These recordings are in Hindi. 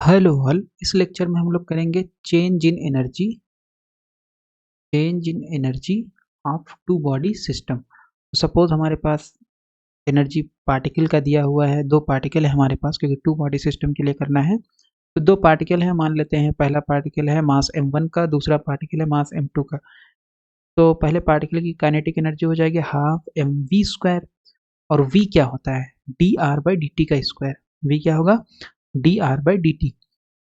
Hello all. इस लेक्चर में हम लोग करेंगे change in energy of two body system. Suppose हमारे पास एनर्जी पार्टिकल का दिया हुआ है, दो पार्टिकल है हमारे पास क्योंकि टू बॉडी सिस्टम के लिए करना है। तो दो पार्टिकल है, मान लेते हैं पहला पार्टिकल है मास m1 का, दूसरा पार्टिकल है मास m2 का। तो पहले पार्टिकल की काइनेटिक एनर्जी हो जाएगी हाफ एम वी स्क्वायर, और v क्या होता है D R by D T का स्क्वायर। v क्या होगा D R by D T,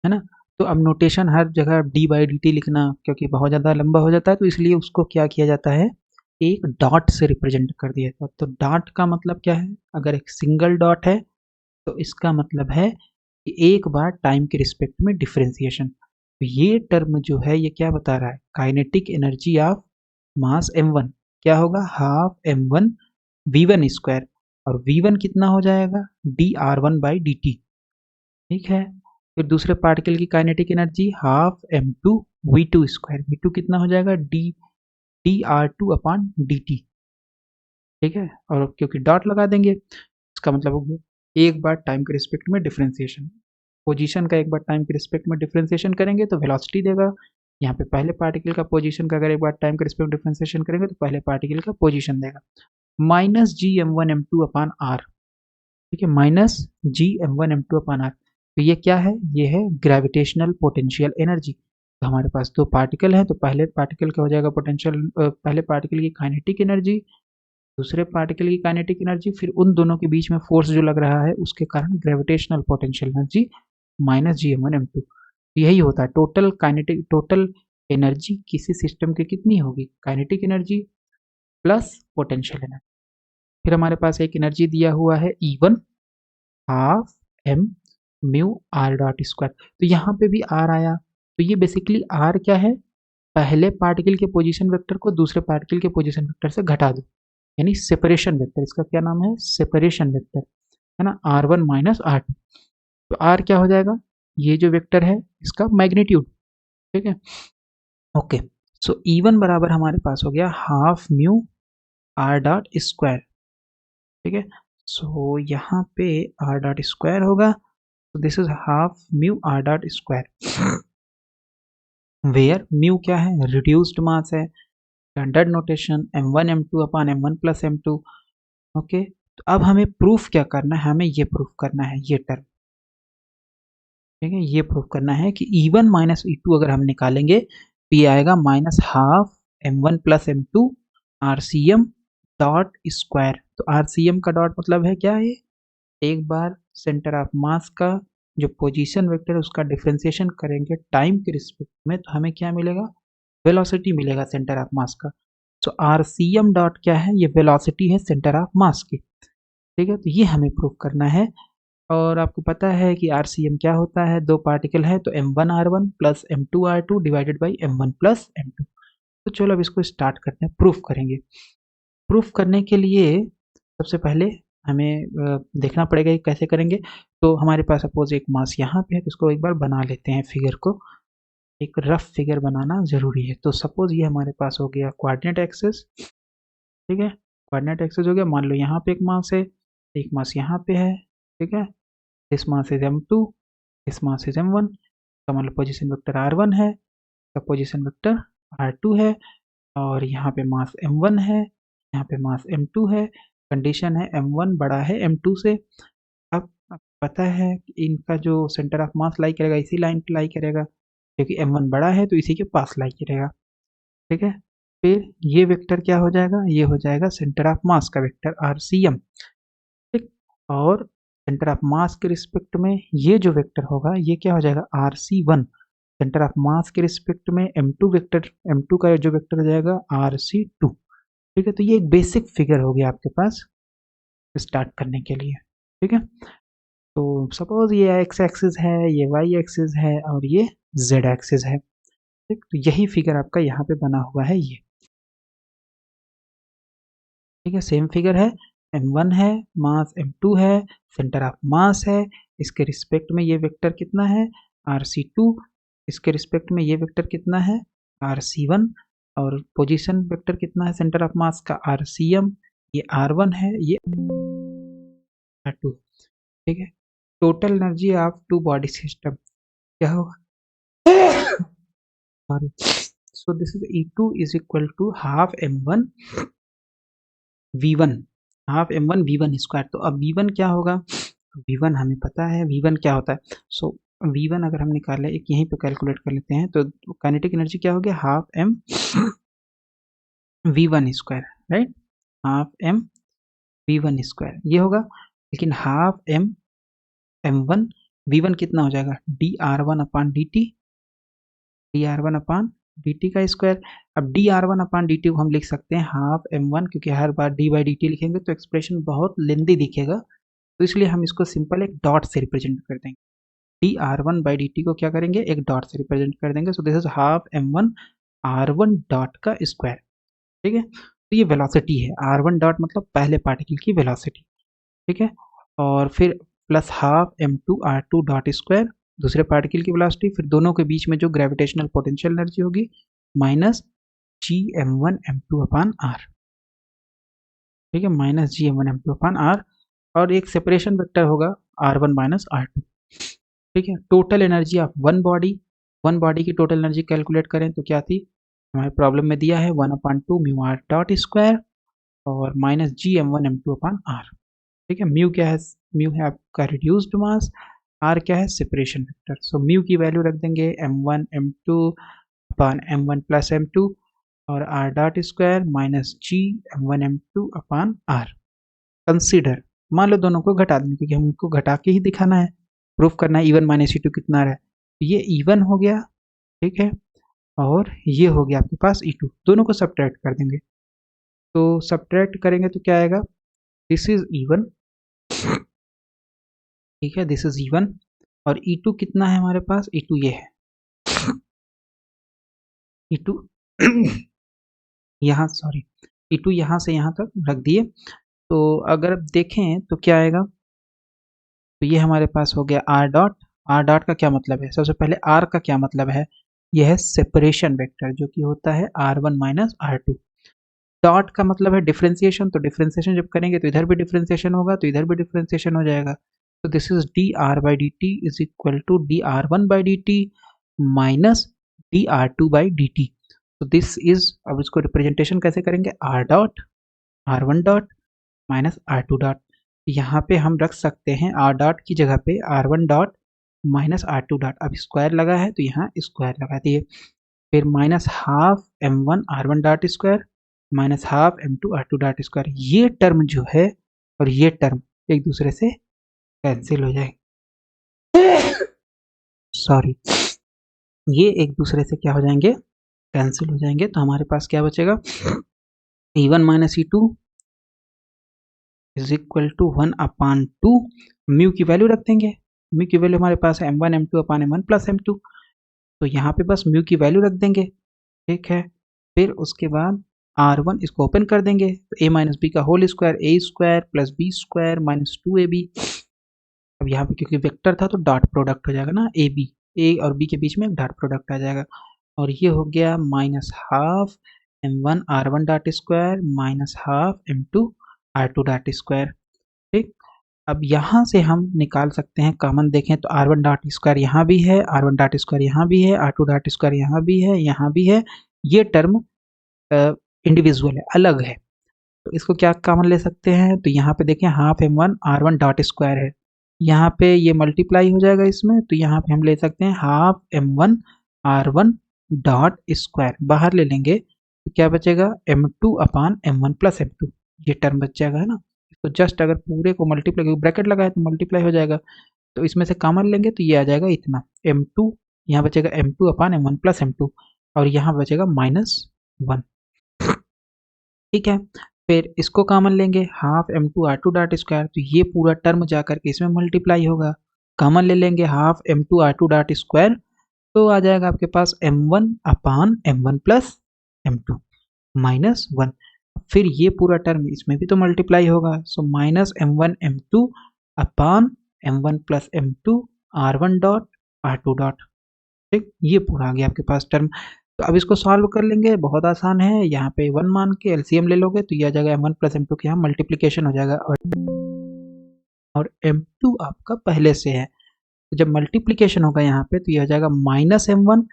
है ना। तो अब नोटेशन हर जगह डी बाई डी टी लिखना क्योंकि बहुत ज़्यादा लंबा हो जाता है, तो इसलिए उसको क्या किया जाता है, एक डॉट से रिप्रेजेंट कर दिया जाता है। तो डॉट का मतलब क्या है, अगर एक सिंगल डॉट है तो इसका मतलब है कि एक बार टाइम के रिस्पेक्ट में डिफरेंशिएशन। तो ये टर्म जो है ये क्या बता रहा है, kinetic energy of mass m1 क्या होगा, हाफ m1 v1 स्क्वायर, और v1 कितना हो जाएगा D R one by D T. ठीक है। फिर दूसरे पार्टिकल की kinetic energy half M two V two square, V two कितना हो जाएगा D D R two upon D T. ठीक है, और क्योंकि डॉट लगा देंगे इसका मतलब हो गया एक बार टाइम के रिस्पेक्ट में डिफरेंशिएशन। पोजीशन का एक बार टाइम के रिस्पेक्ट में डिफरेंशिएशन करेंगे तो वेलोसिटी देगा। यहाँ पे पहले पार्टिकल का पोजीशन का अगर एक बार टाइम के रिस्पेक्ट में डिफरेंशिएशन करेंगे तो पहले पार्टिकल का पोजीशन देगा। Minus G M one M two upon R. ठीक है, minus G M one M two upon R. तो ये क्या है, ये है ग्रेविटेशनल पोटेंशियल एनर्जी। तो हमारे पास दो पार्टिकल हैं, तो पहले पार्टिकल का हो जाएगा पोटेंशियल, पहले पार्टिकल की काइनेटिक एनर्जी, दूसरे पार्टिकल की काइनेटिक एनर्जी, फिर उन दोनों के बीच में फोर्स जो लग रहा है उसके कारण gravitational potential energy minus G M one M two. यही होता है टोटल एनर्जी किसी सिस्टम की कितनी होगी, kinetic energy plus potential energy. फिर हमारे पास एक एनर्जी दिया हुआ है E1 half M mu R dot square. तो यहाँ पे भी आर आया, तो ये बेसिकली आर क्या है, पहले पार्टिकल के पोजीशन वेक्टर को दूसरे पार्टिकल के पोजीशन वेक्टर से घटा दो, यानी सेपरेशन वेक्टर। इसका क्या नाम है, सेपरेशन वेक्टर, है ना, R one minus R two. तो आर क्या हो जाएगा, ये जो वेक्टर है इसका मैग्नीट्यूड। ठीक है, ओके। सो ई वन बराबर हमारे पास हो गया half mu R dot square. ठीक है, सो यहाँ पे आर डॉट स्क्वायर होगा, so this is half mu r dot square where mu क्या है, reduced mass है, standard notation m1 m2 upon m1 plus m2। Okay, तो अब हमें प्रूफ क्या करना है, हमें ये प्रूफ करना है ये टर्म। ठीक है, ये प्रूफ करना है कि E1 माइनस E2 अगर हम निकालेंगे तो ये आएगा minus half m1 plus m2 RCM dot square. तो RCM का डॉट मतलब है क्या है, एक बार सेंटर ऑफ मास का जो पोजीशन वेक्टर है उसका डिफरेंशिएशन करेंगे टाइम के रिस्पेक्ट में, तो हमें क्या मिलेगा, वेलोसिटी मिलेगा सेंटर ऑफ मास का। सो आरसीएम डॉट क्या है, ये वेलोसिटी है सेंटर ऑफ मास की। ठीक है, तो ये हमें प्रूव करना है। और आपको पता है कि आरसीएम क्या होता है, दो पार्टिकल है तो m1r1 plus m2r2 divided by m1 plus m2। तो चलो अब इसको स्टार्ट करते हैं, प्रूफ करेंगे। प्रूफ करने के लिए सबसे पहले हमें देखना पड़ेगा कि कैसे करेंगे। तो हमारे पास सपोज एक मास यहाँ पे है, तो इसको एक बार बना लेते हैं फिगर को, एक रफ फिगर बनाना ज़रूरी है। तो सपोज ये हमारे पास हो गया कोऑर्डिनेट एक्सिस। ठीक है, कोऑर्डिनेट एक्सिस हो गया, मान लो यहाँ पे एक मास है, एक मास यहाँ पे है। ठीक है, this mass is m2, this mass is m1 का, मान लो पोजिशन वेक्टर r1 है, का पोजिशन वेक्टर r2 है, और यहाँ पे मास m1 है, यहाँ पे मास m2 है। कंडीशन है m1 बड़ा है m2 से। अब पता है कि इनका जो सेंटर ऑफ मास लाई करेगा इसी लाइन पे लाई करेगा, क्योंकि m1 बड़ा है तो इसी के पास लाई करेगा। ठीक है, फिर ये वेक्टर क्या हो जाएगा, ये हो जाएगा सेंटर ऑफ मास का वेक्टर RCM। ठीक, और सेंटर ऑफ मास के रिस्पेक्ट में ये जो वेक्टर होगा ये क्या हो जाएगा RC1। सेंटर ऑफ मास के रिस्पेक्ट में m2 वेक्टर, m2 का जो वेक्टर हो जाएगा RC2। ठीक है, तो ये एक बेसिक फिगर हो गया आपके पास स्टार्ट करने के लिए। ठीक है, तो सपोज ये एक्स एक्सिस है, ये वाई एक्सिस है, और ये जेड एक्सिस है। ठीक, तो यही फिगर आपका यहाँ पे बना हुआ है ये। ठीक है, सेम फिगर है, m1 है, मास m2 है, सेंटर ऑफ मास है, इसके रिस्पेक्ट में ये वेक्टर कितना है RC2, इसके रिस्पेक्ट में ये वेक्टर कितना है RC1, और पोजीशन वेक्टर कितना है सेंटर ऑफ मास का RCM, ये R1 है, ये R2। ठीक है, total energy of two body system, क्या होगा, sorry, so this is E2 is equal to half M1 V1, half M1 V1 square. तो अब V1 क्या होगा, V1 हमें पता है V1 क्या होता है। सो V1 अगर हम निकाले, एक यहीं पे कैलकुलेट कर लेते हैं, तो काइनेटिक एनर्जी क्या होगी, half M V1 square, right, half M V1 square ये होगा। लेकिन हाफ M M1 V1 कितना हो जाएगा, dr1 अपान dt, dr1 अपान dt का स्क्वायर। अब dr1 अपान dt को हम लिख सकते हैं हाफ M1, क्योंकि हर बार d बाई dt लिखेंगे तो एक्सप्रेशन बहुत लेंदी दिखेगा, तो इसलिए हम इसको सिंपल एक डॉट से रिप्रेजेंट कर देंगे। dr1 बाई dt को क्या करेंगे, एक डॉट से रिप्रेजेंट कर देंगे। सो this is half M1 r1 dot का स्क्वायर, ठीक है। तो ये वेलोसिटी है, r1 डॉट मतलब पहले पार्टिकल की वेलोसिटी, ठीक है। और फिर plus half M2 r2 dot square, दूसरे पार्टिकल की वेलोसिटी, फिर दोनों के बीच में जो ग्रेविटेशनल पोटेंशियल एनर्जी होगी, minus G M1 M2 upon R, ठीक है, minus G M1 M2 upon are. और एक सेपरेशन वेक्टर होगा R1 माइनस R2, ठीक है। Total energy of one body की टोटल एनर्जी कैलकुलेट करें तो क्या थी, हमारे प्रॉब्लम में दिया है 1/2 म्यू आर डॉट स्क्वायर और minus G M1 M2 upon R, ठीक है। म्यू क्या है, म्यू है आपका रिड्यूस्ड मास, आर क्या है, सेपरेशन वेक्टर। सो म्यू की वैल्यू रख देंगे M1 M2 upon M1 plus M2 और R dot square minus G M1 M2 upon R. Consider, मान लो दोनों को घटा देंगे, क्योंकि हमको घटा के ही दिखाना है, प्रूफ करना है E1 माइनस E2 कितना रहा है। ये E1 हो गया, ठीक है, और ये हो गया आपके पास E2, दोनों को सब्ट्रैक्ट कर देंगे। तो सब्ट्रैक्ट करेंगे तो क्या आएगा, दिस इज E1, ठीक है, दिस इज E1 और E2 कितना है हमारे पास, E2 ये है, E2 यहाँ, सॉरी, E2 यहाँ से यहाँ तक रख दिए। तो अगर आप देखें तो क्या आएगा, तो ये हमारे पास हो गया आर डॉट। आर डॉट का क्या मतलब है, सबसे पहले आर का क्या मतलब है, यह है सेपरेशन वेक्टर जो कि होता है R1 माइनस R2। डॉट का मतलब है डिफ्रेंसिएशन, तो डिफ्रेंसिएशन जब करेंगे तो इधर भी डिफ्रेंसिएशन होगा, तो इधर भी डिफ्रेंसिएशन हो जाएगा। तो this is D R by D T is equal to dr1 by D T minus dr2 by D T. तो दिस इज, अब इसको रिप्रेजेंटेशन कैसे करेंगे, R dot R1 dot minus R2 dot, यहाँ पे हम रख सकते हैं आर डॉट की जगह पे R1 dot minus R2 dot. अब स्क्वायर लगा है तो यहाँ स्क्वायर लगा दिए, फिर minus half M1 R1 dot square minus half M2 R2 dot square. ये टर्म जो है और ये टर्म एक दूसरे से कैंसिल हो जाएंगे, सॉरी, ये एक दूसरे से क्या हो जाएंगे, कैंसिल हो जाएंगे। तो हमारे पास क्या बचेगा, E1 minus E2 is equal to 1/2, mu की वैल्यू रख देंगे, म्यू की वैल्यू हमारे पास है M1 M2 upon M1 plus M2, तो यहाँ पे बस म्यू की वैल्यू रख देंगे, ठीक है। फिर उसके बाद R1 इसको ओपन कर देंगे, तो a माइनस बी का whole square, A square plus B square minus 2ab। अब यहाँ पे क्योंकि वेक्टर था तो डॉट प्रोडक्ट हो जाएगा ना, ए बी, ए और बी के बीच में एक डॉट प्रोडक्ट आ जाएगा, और ये हो गया minus half M1 R1 dot square minus half M2 R2 dot square, ठीक। अब यहाँ से हम निकाल सकते हैं कॉमन, देखें तो R1 डॉट स्क्वायर यहाँ भी है, R1 डॉट स्क्वायर यहाँ भी है, R2 डॉट स्क्वायर यहाँ भी है, यहाँ भी है, ये टर्म इंडिविजुअल है, अलग है, तो इसको क्या कॉमन ले सकते हैं, तो यहाँ पे देखें half M1 R1 dot square है, यहाँ पे ये मल्टीप्लाई हो जाएगा इसमें, तो यहाँ पे हम ले सकते हैं half M1 R1 dot square, बाहर ले लेंगे तो क्या बचेगा, M2 upon M1 plus M2, ये टर्म बच जाएगा, है ना। तो जस्ट अगर पूरे को मल्टीप्लाई, ब्रैकेट लगा है तो मल्टीप्लाई हो जाएगा, तो इसमें से कॉमन लेंगे तो ये आ जाएगा इतना, M2 यहाँ बचेगा M2 upon M1 plus M2 और यहाँ बचेगा -1, ठीक है। फिर इसको कॉमन लेंगे half M2 R2 dot square, तो ये पूरा टर्म जा करके इसमें मल्टीप्लाई होगा, कॉमन ले लेंगे half M2 R2 dot square, तो आ जाएगा आपके पास M1 अपान M1 प्लस M2 -1, फिर ये पूरा टर्म इसमें भी तो मल्टीप्लाई होगा, so minus M1 M2 upon M1 plus M2 R1 dot R2 dot, ठीक, ये पूरा आ गया आपके पास टर्म। तो अब इसको सॉल्व कर लेंगे, बहुत आसान है, यहाँ पे 1 मान के एलसीएम ले लोगे तो ये आ जाएगा M1 प्लस M2 के यहाँ मल्टीप्लीकेशन हो जाएगा, और M2 आपका पहले से है, तो जब मल्टीप्लीकेशन होगा यहाँ पे तो ये हो जाएगा -m1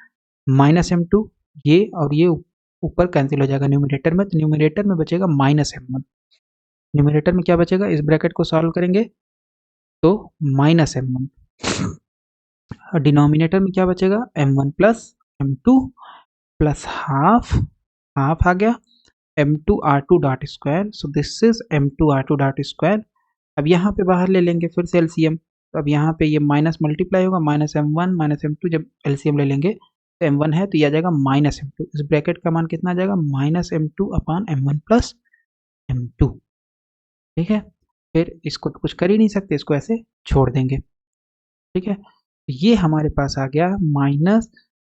-m2, ये और ये ऊपर कैंसिल हो जाएगा न्यूमरेटर में, तो न्यूमरेटर में बचेगा -m1। न्यूमरेटर में क्या बचेगा, इस ब्रैकेट को सॉल्व करेंगे तो -m1, और डिनोमिनेटर में क्या बचेगा, m1 plus m2 plus half आ गया m2 r2 dot square, so this is m2 r2 dot square. अब यहाँ पे बाहर ले लेंगे फिर से एलसीएम, तो अब यहाँ पे ये माइनस मल्टीप्लाई होगा, -m1 -m2, जब एलसीएम ले लेंगे तो m1 है तो ये आ जाएगा -m2, इस ब्रैकेट का मान कितना आ जाएगा, -m2 upon m1 plus m2। ठीक है, फिर इसको तो कुछ कर ही नहीं सकते, इसको ऐसे छोड़ देंगे। ठीक है, ये हमारे पास आ गया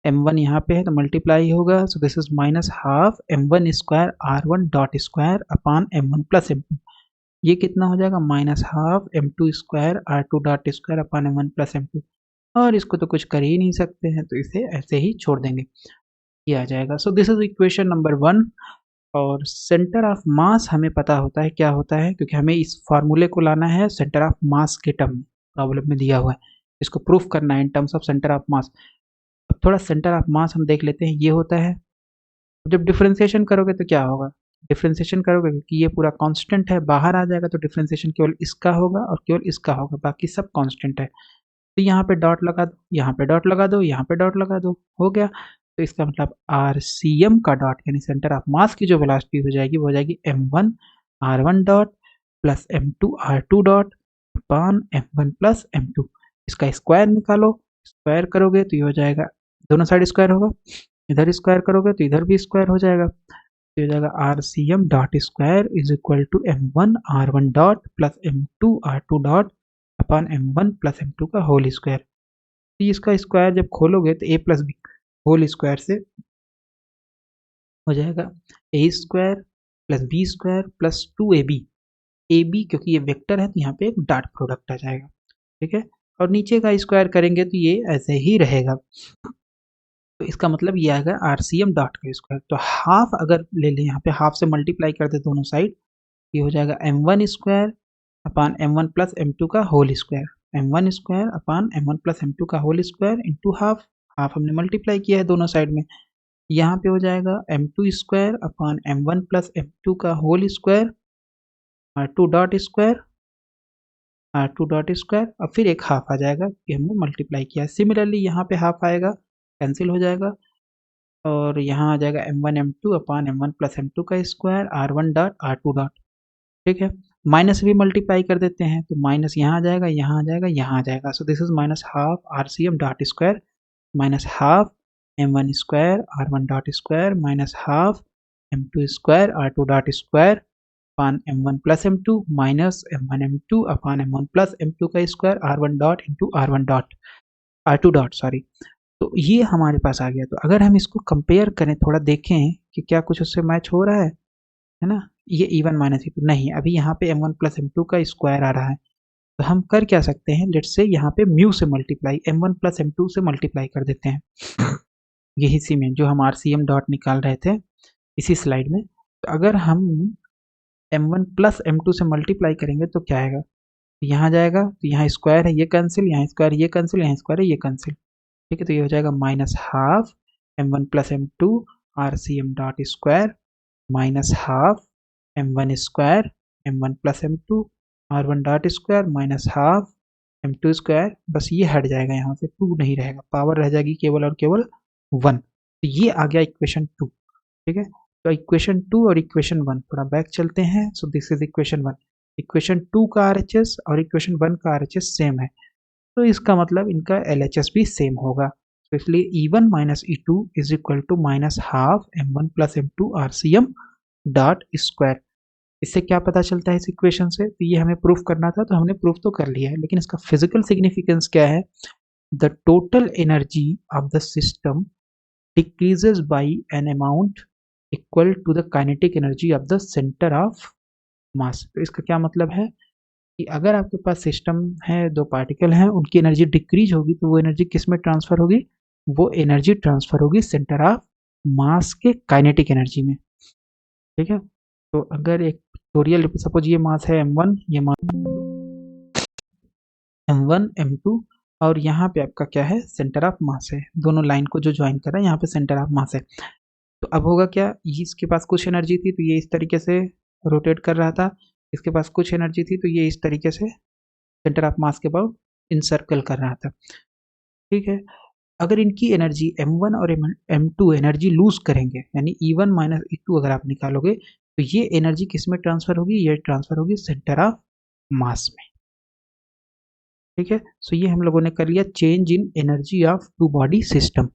-m1, यहाँ पे है तो मल्टीप्लाई होगा, सो this is -half m1 square r1 dot square upon m1 plus m2। ये कितना हो जाएगा, -half m2 square r2 dot square upon m1 plus m2, और इसको तो कुछ कर ही नहीं सकते हैं तो इसे ऐसे ही छोड़ देंगे, ये आ जाएगा। सो दिस इज इक्वेशन नंबर 1। और सेंटर ऑफ मास हमें पता होता है क्या होता है, क्योंकि हमें इस फार्मूले को लाना है सेंटर ऑफ मास के टर्म में, प्रॉब्लम में दिया हुआ है, इसको प्रूफ करना है in terms of centre of मास। अब थोड़ा सेंटर ऑफ मास हम देख लेते हैं, ये होता है, जब डिफ्रेंसिएशन करोगे तो क्या होगा, डिफ्रेंसिएशन करोगे क्योंकि ये पूरा कांस्टेंट है, बाहर आ जाएगा तो डिफ्रेंसिएशन केवल इसका होगा और केवल इसका होगा, बाकी सब कांस्टेंट है। तो यहाँ पे डॉट लगा दो, यहाँ पे डॉट लगा दो, यहाँ पे डॉट लगा दो, हो गया। तो इसका मतलब RCM का डॉट यानी सेंटर ऑफ मास की जो वेलोसिटी हो जाएगी वो हो जाएगी m1 r1 dot plus m2 r2 dot upon m1 plus m2। इसका स्क्वायर निकालो, स्क्वायर करोगे तो ये हो जाएगा, दोनों साइड स्क्वायर होगा, इधर स्क्वायर करोगे तो इधर भी स्क्वायर हो जाएगा, तो हो जाएगा RCM dot square is equal to m1 r1 dot plus m2 r2 dot upon m1 plus m2 का होल स्क्वायर। तो इसका स्क्वायर जब खोलोगे तो a plus B whole square से हो जाएगा a square plus B square plus 2ab, ab क्योंकि ये वेक्टर है तो यहाँ पे एक डॉट प्रोडक्ट आ जाएगा। ठीक है, और नीचे का स्क्वायर करेंगे तो ये ऐसे ही रहेगा, तो इसका मतलब ये आएगा RCM डॉट का स्क्वायर। तो हाफ अगर ले लें, यहाँ पे हाफ से मल्टीप्लाई कर दे दोनों साइड, ये हो जाएगा m1 square upon m1 plus m2 का whole square, m1 square upon m1 plus m2 का whole square into half, half हमने मल्टीप्लाई किया है दोनों साइड में, यहाँ पे हो जाएगा m2 square upon m1 plus m2 का whole square r2 dot square, r2 dot square, और फिर एक हाफ आ जाएगा कि हमने मल्टीप्लाई किया। सिमिलरली यहाँ पे हाफ आएगा, कैंसिल हो जाएगा, और यहाँ आ जाएगा m1 m2 upon m1 plus m2 का square r1 dot r2 dot. ठीक है, माइनस भी मल्टीप्लाई कर देते हैं तो माइनस यहाँ आ जाएगा, यहाँ आ जाएगा, यहाँ आ जाएगा, सो this is -half RCM dot square -half m1 square r1 dot square -half m2 square r2 dot square upon m1 plus m2 minus m1 m2 upon m1 plus m2 का square r1 dot into r1 dot r2 dot sorry. तो ये हमारे पास आ गया। तो अगर हम इसको कंपेयर करें, थोड़ा देखें कि क्या कुछ उससे मैच हो रहा है ना, ये E1 माइनस E2 नहीं, अभी यहाँ पे m1 प्लस m2 का स्क्वायर आ रहा है, तो हम कर क्या सकते हैं, लेट्स से यहाँ पे म्यू से मल्टीप्लाई m1 प्लस m2 से मल्टीप्लाई कर देते हैं, यही इसी में जो हम RCM डॉट निकाल रहे थे इसी स्लाइड में। तो अगर हम m1 प्लस m2 से मल्टीप्लाई करेंगे तो क्या आएगा, यहाँ जाएगा तो यहाँ स्क्वायर है ये कैंसिल, यहाँ स्क्वायर ये कैंसिल, यहाँ स्क्वायर है ये कैंसिल। ठीक है, तो ये हो जाएगा -half m1 plus m2 RCM dot square -half m1 square m1 plus m2 r1 dot square -half m2 square, बस ये हट जाएगा, यहाँ से 2 नहीं रहेगा, पावर रह जाएगी केवल और केवल 1। तो ये आ गया इक्वेशन 2। ठीक है, तो इक्वेशन 2 और इक्वेशन 1 थोड़ा बैक चलते हैं। सो दिस इज इक्वेशन 1, इक्वेशन 2 का RHS और इक्वेशन 1 का RHS सेम है, तो इसका मतलब इनका LHS भी सेम होगा। तो इसलिए E1 minus E2 is equal to -half m1 plus m2 RCM dot square. इससे क्या पता चलता है इस इक्वेशन से, तो ये हमें प्रूफ करना था तो हमने प्रूफ तो कर लिया है, लेकिन इसका फिजिकल सिग्निफिकेंस क्या है, the total energy of the system decreases by an amount equal to the kinetic energy of the centre of mass. तो इसका क्या मतलब है कि अगर आपके पास सिस्टम है, दो पार्टिकल हैं, उनकी एनर्जी डिक्रीज होगी तो वो एनर्जी किस में ट्रांसफर होगी, वो एनर्जी ट्रांसफर होगी सेंटर ऑफ मास के काइनेटिक एनर्जी में। ठीक है, तो अगर एक पिक्टोरियल सपोज ये मास है m1, ये मास m1 m2 और यहाँ पे आपका क्या है, सेंटर ऑफ मास है। दोनों लाइन को जो ज्वाइन कर रहा है यहाँ पे सेंटर ऑफ मास है। तो अब होगा क्या, इसके पास कुछ एनर्जी थी तो ये इस तरीके से रोटेट कर रहा था, इसके पास कुछ एनर्जी थी तो ये इस तरीके से सेंटर ऑफ मास के अबाउट इंसर्कल कर रहा था। ठीक है, अगर इनकी एनर्जी m1 और m2 एनर्जी लूज करेंगे, यानी E1 माइनस E2 अगर आप निकालोगे, तो ये एनर्जी किस में ट्रांसफर होगी, ये ट्रांसफर होगी सेंटर ऑफ मास में। ठीक है, सो ये हम लोगों ने कर लिया change in energy of two body system.